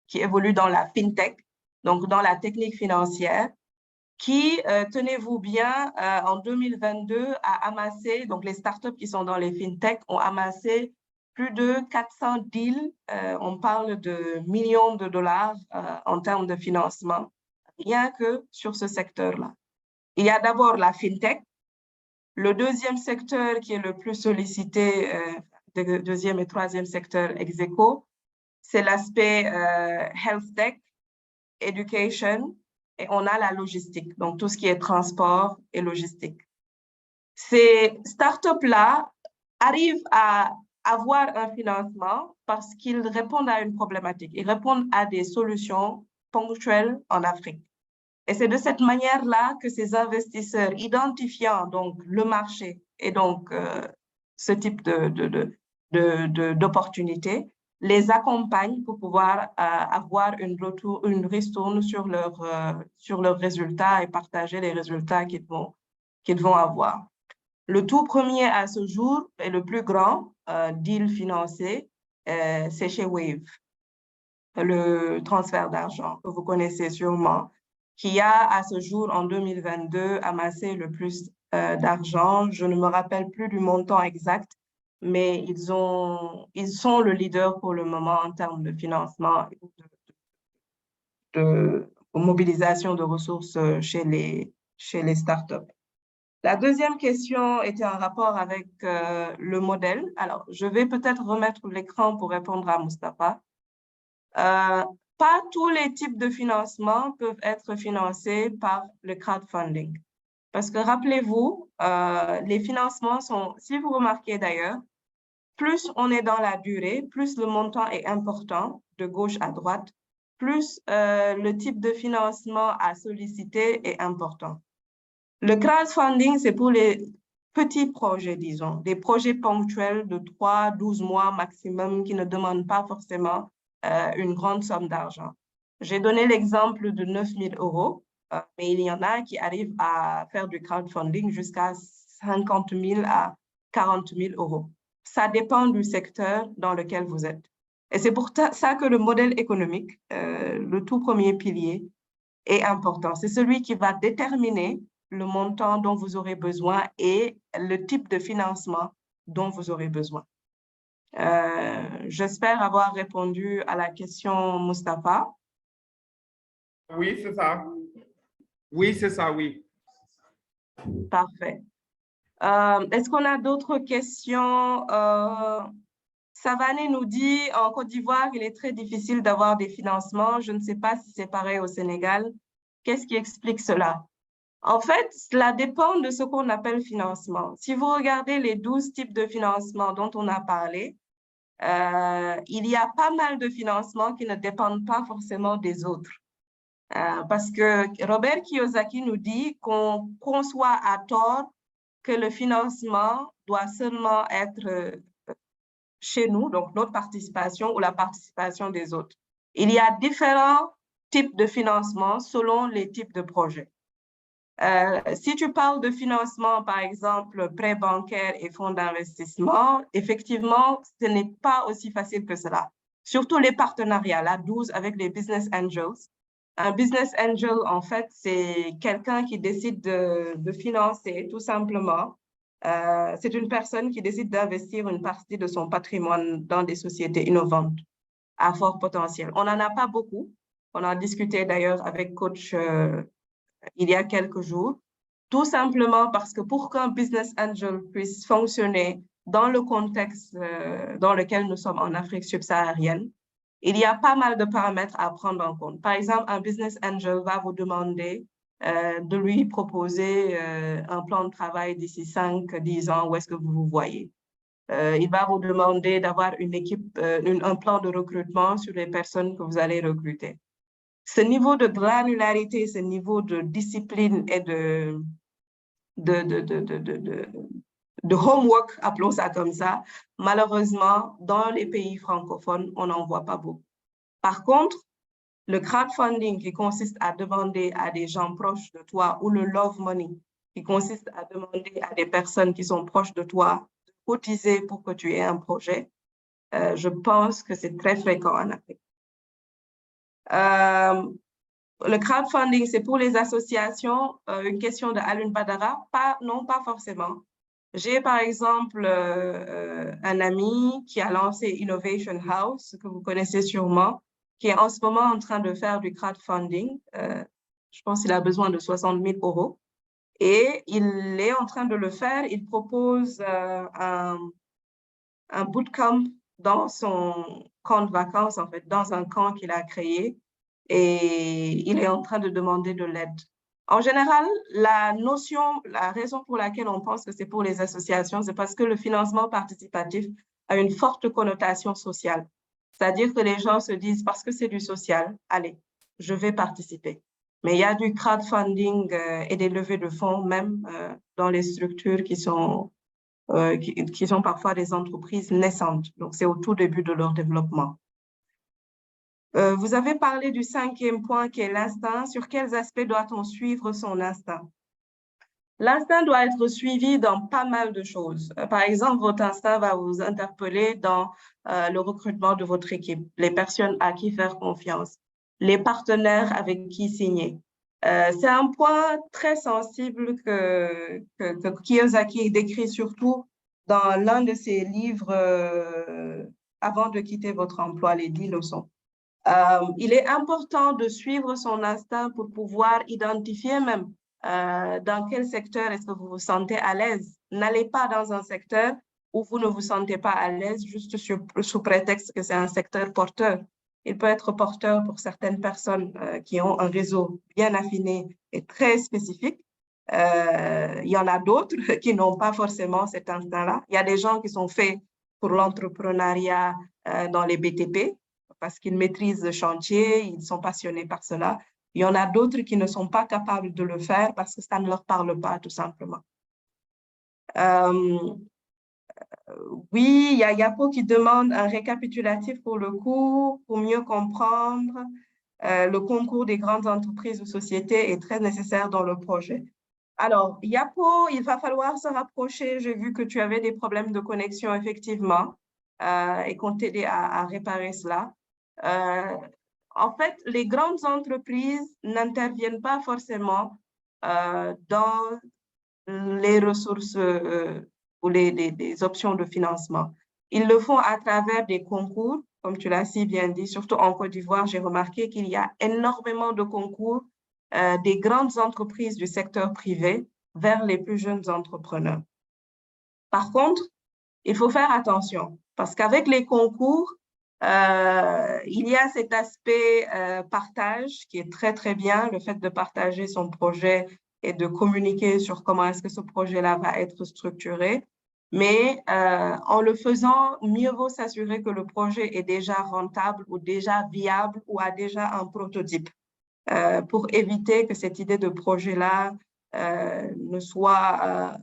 qui évoluent dans la FinTech, donc dans la technique financière, qui, tenez-vous bien, en 2022 a amassé, donc les startups qui sont dans les FinTech ont amassé plus de 400 deals, on parle de millions de dollars en termes de financement, rien que sur ce secteur-là. Il y a d'abord la FinTech. Le deuxième secteur qui est le plus sollicité, deuxième et troisième secteur ex aequo, c'est l'aspect health tech, education, et on a la logistique, donc tout ce qui est transport et logistique. Ces startups-là arrivent à avoir un financement parce qu'ils répondent à une problématique, ils répondent à des solutions ponctuelles en Afrique. Et c'est de cette manière-là que ces investisseurs, identifiant donc le marché et donc ce type d'opportunités, les accompagnent pour pouvoir avoir une ristourne sur leurs résultats et partager les résultats qu'ils vont avoir. Le tout premier à ce jour et le plus grand deal financé, c'est chez Wave, le transfert d'argent que vous connaissez sûrement, qui a à ce jour, en 2022, amassé le plus d'argent. Je ne me rappelle plus du montant exact, mais ils sont le leader pour le moment en termes de financement, de mobilisation de ressources chez les startups. La deuxième question était en rapport avec le modèle. Alors, je vais peut-être remettre l'écran pour répondre à Moustapha. Pas tous les types de financement peuvent être financés par le crowdfunding. Parce que rappelez-vous, les financements sont, si vous remarquez d'ailleurs, plus on est dans la durée, plus le montant est important de gauche à droite, plus le type de financement à solliciter est important. Le crowdfunding, c'est pour les petits projets, disons, des projets ponctuels de 3, 12 mois maximum qui ne demandent pas forcément une grande somme d'argent. J'ai donné l'exemple de 9 000 €, mais il y en a qui arrivent à faire du crowdfunding jusqu'à 50 000 à 40 000 €. ça dépend du secteur dans lequel vous êtes. Et c'est pour ça que le modèle économique, le tout premier pilier, est important. C'est celui qui va déterminer le montant dont vous aurez besoin et le type de financement dont vous aurez besoin. J'espère avoir répondu à la question, Mustapha. Oui, c'est ça. Oui, c'est ça, oui. Parfait. Est-ce qu'on a d'autres questions? Savane nous dit, en Côte d'Ivoire, il est très difficile d'avoir des financements. Je ne sais pas si c'est pareil au Sénégal. Qu'est-ce qui explique cela? En fait, cela dépend de ce qu'on appelle financement. Si vous regardez les 12 types de financement dont on a parlé, il y a pas mal de financements qui ne dépendent pas forcément des autres. Parce que Robert Kiyosaki nous dit qu'on conçoit à tort que le financement doit seulement être chez nous, donc notre participation ou la participation des autres. Il y a différents types de financement selon les types de projets. Si tu parles de financement, par exemple, prêts bancaires et fonds d'investissement, effectivement, ce n'est pas aussi facile que cela. Surtout les partenariats, la 12 avec les business angels. Un business angel, en fait, c'est quelqu'un qui décide de financer tout simplement. C'est une personne qui décide d'investir une partie de son patrimoine dans des sociétés innovantes à fort potentiel. On n'en a pas beaucoup. On a discuté d'ailleurs avec coach il y a quelques jours, tout simplement parce que pour qu'un business angel puisse fonctionner dans le contexte dans lequel nous sommes en Afrique subsaharienne, il y a pas mal de paramètres à prendre en compte. Par exemple, un business angel va vous demander de lui proposer un plan de travail d'ici 5-10 ans, où est-ce que vous vous voyez. Il va vous demander d'avoir une équipe, un plan de recrutement sur les personnes que vous allez recruter. Ce niveau de granularité, ce niveau de discipline et de homework, appelons ça comme ça, malheureusement, dans les pays francophones, on n'en voit pas beaucoup. Par contre, le crowdfunding qui consiste à demander à des gens proches de toi ou le love money qui consiste à demander à des personnes qui sont proches de toi de cotiser pour que tu aies un projet, je pense que c'est très fréquent en Afrique. Le crowdfunding, c'est pour les associations, une question de Alun Badara? Non, pas forcément. J'ai par exemple un ami qui a lancé Innovation House, que vous connaissez sûrement, qui est en ce moment en train de faire du crowdfunding. Je pense qu'il a besoin de 60 000 €. Et il est en train de le faire. Il propose un bootcamp dans son camp de vacances, en fait, dans un camp qu'il a créé. Et il est en train de demander de l'aide. En général, la raison pour laquelle on pense que c'est pour les associations, c'est parce que le financement participatif a une forte connotation sociale. C'est-à-dire que les gens se disent, parce que c'est du social, allez, je vais participer. Mais il y a du crowdfunding et des levées de fonds même dans les structures qui sont parfois des entreprises naissantes. Donc, c'est au tout début de leur développement. Vous avez parlé du 5e point qui est l'instinct. Sur quels aspects doit-on suivre son instinct? L'instinct doit être suivi dans pas mal de choses. Par exemple, votre instinct va vous interpeller dans le recrutement de votre équipe, les personnes à qui faire confiance, les partenaires avec qui signer. C'est un point très sensible que Kiyosaki décrit surtout dans l'un de ses livres avant de quitter votre emploi, les 10 leçons. Il est important de suivre son instinct pour pouvoir identifier même dans quel secteur est-ce que vous vous sentez à l'aise. N'allez pas dans un secteur où vous ne vous sentez pas à l'aise juste sous prétexte que c'est un secteur porteur. Il peut être porteur pour certaines personnes qui ont un réseau bien affiné et très spécifique. Il y en a d'autres qui n'ont pas forcément cet instinct-là. Il y a des gens qui sont faits pour l'entrepreneuriat dans les BTP, parce qu'ils maîtrisent le chantier, ils sont passionnés par cela. Il y en a d'autres qui ne sont pas capables de le faire parce que ça ne leur parle pas, tout simplement. Oui, il y a Yapo qui demande un récapitulatif pour le cours, pour mieux comprendre. Le concours des grandes entreprises ou sociétés est très nécessaire dans le projet. Alors, Yapo, il va falloir se rapprocher. J'ai vu que tu avais des problèmes de connexion, effectivement, et qu'on t'aidait à réparer cela. En fait, les grandes entreprises n'interviennent pas forcément dans les ressources ou les options de financement. Ils le font à travers des concours, comme tu l'as si bien dit. Surtout en Côte d'Ivoire, j'ai remarqué qu'il y a énormément de concours des grandes entreprises du secteur privé vers les plus jeunes entrepreneurs. Par contre, il faut faire attention parce qu'avec les concours, il y a cet aspect partage qui est très, très bien, le fait de partager son projet et de communiquer sur comment est-ce que ce projet-là va être structuré. Mais en le faisant, mieux vaut s'assurer que le projet est déjà rentable ou déjà viable ou a déjà un prototype pour éviter que cette idée de projet-là ne soit,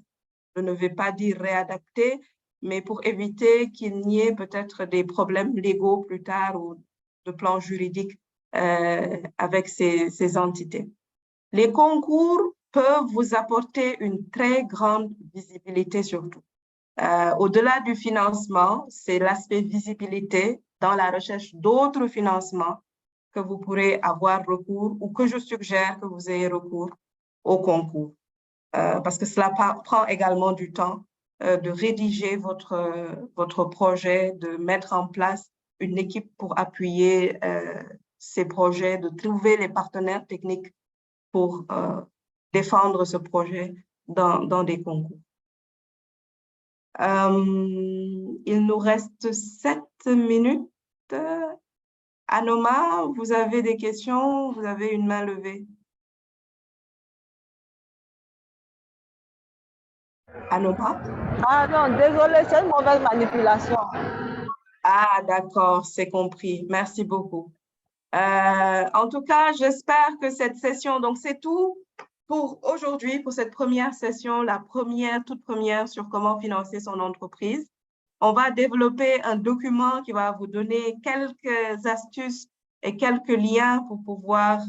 je ne vais pas dire réadaptée, mais pour éviter qu'il n'y ait peut-être des problèmes légaux plus tard ou de plan juridique avec ces entités. Les concours peuvent vous apporter une très grande visibilité surtout. Au-delà du financement, c'est l'aspect visibilité dans la recherche d'autres financements que vous pourrez avoir recours ou que je suggère que vous ayez recours au concours. Parce que cela prend également du temps de rédiger votre projet, de mettre en place une équipe pour appuyer ces projets, de trouver les partenaires techniques pour défendre ce projet dans des concours. Il nous reste 7 minutes. Anoma, vous avez des questions? Vous avez une main levée. Anoma? Ah non, désolé, c'est une mauvaise manipulation. Ah, d'accord, c'est compris. Merci beaucoup. En tout cas, j'espère que cette session, donc c'est tout pour aujourd'hui, pour cette première session, la toute première sur comment financer son entreprise. On va développer un document qui va vous donner quelques astuces et quelques liens pour pouvoir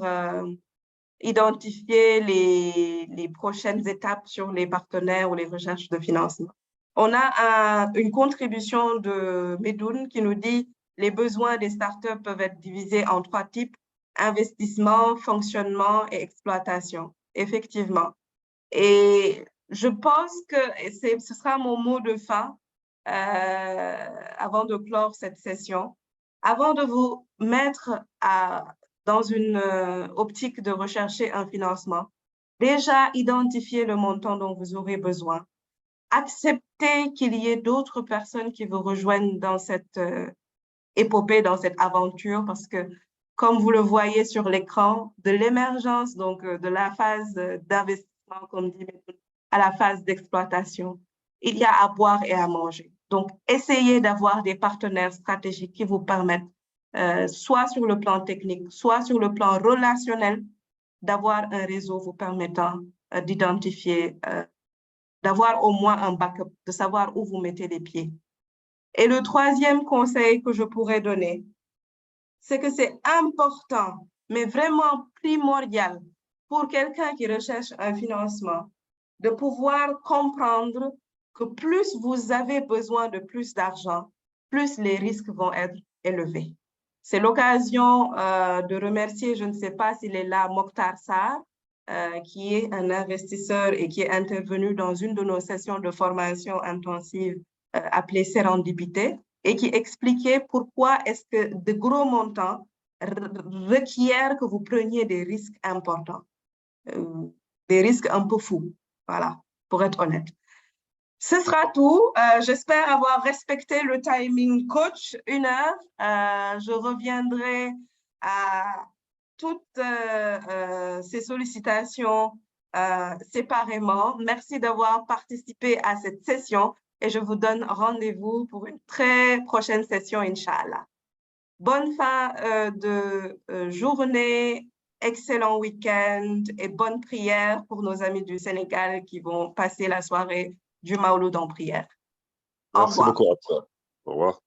identifier les prochaines étapes sur les partenaires ou les recherches de financement. On a une contribution de Medoun qui nous dit les besoins des startups peuvent être divisés en 3 types, investissement, fonctionnement et exploitation. Effectivement. Et je pense que ce sera mon mot de fin avant de clore cette session. Avant de vous mettre dans une optique de rechercher un financement, déjà identifier le montant dont vous aurez besoin. Accepter qu'il y ait d'autres personnes qui vous rejoignent dans cette épopée, dans cette aventure, parce que, comme vous le voyez sur l'écran, de l'émergence, donc de la phase d'investissement, comme dit, à la phase d'exploitation, il y a à boire et à manger. Donc, essayez d'avoir des partenaires stratégiques qui vous permettent, soit sur le plan technique, soit sur le plan relationnel, d'avoir un réseau vous permettant d'identifier, d'avoir au moins un backup, de savoir où vous mettez les pieds. Et le troisième conseil que je pourrais donner, c'est que c'est important, mais vraiment primordial pour quelqu'un qui recherche un financement, de pouvoir comprendre que plus vous avez besoin de plus d'argent, plus les risques vont être élevés. C'est l'occasion de remercier, je ne sais pas s'il est là, Mokhtar Sarr, qui est un investisseur et qui est intervenu dans une de nos sessions de formation intensive appelée Sérendipité, et qui expliquait pourquoi est-ce que de gros montants requièrent que vous preniez des risques importants, des risques un peu fous, voilà, pour être honnête. Ce sera tout. J'espère avoir respecté le timing coach, 1 heure. Je reviendrai à toutes ces sollicitations séparément. Merci d'avoir participé à cette session et je vous donne rendez-vous pour une très prochaine session, Inch'Allah. Bonne fin de journée, excellent week-end et bonne prière pour nos amis du Sénégal qui vont passer la soirée du Maouloud en prière. Merci beaucoup à toi. Au revoir.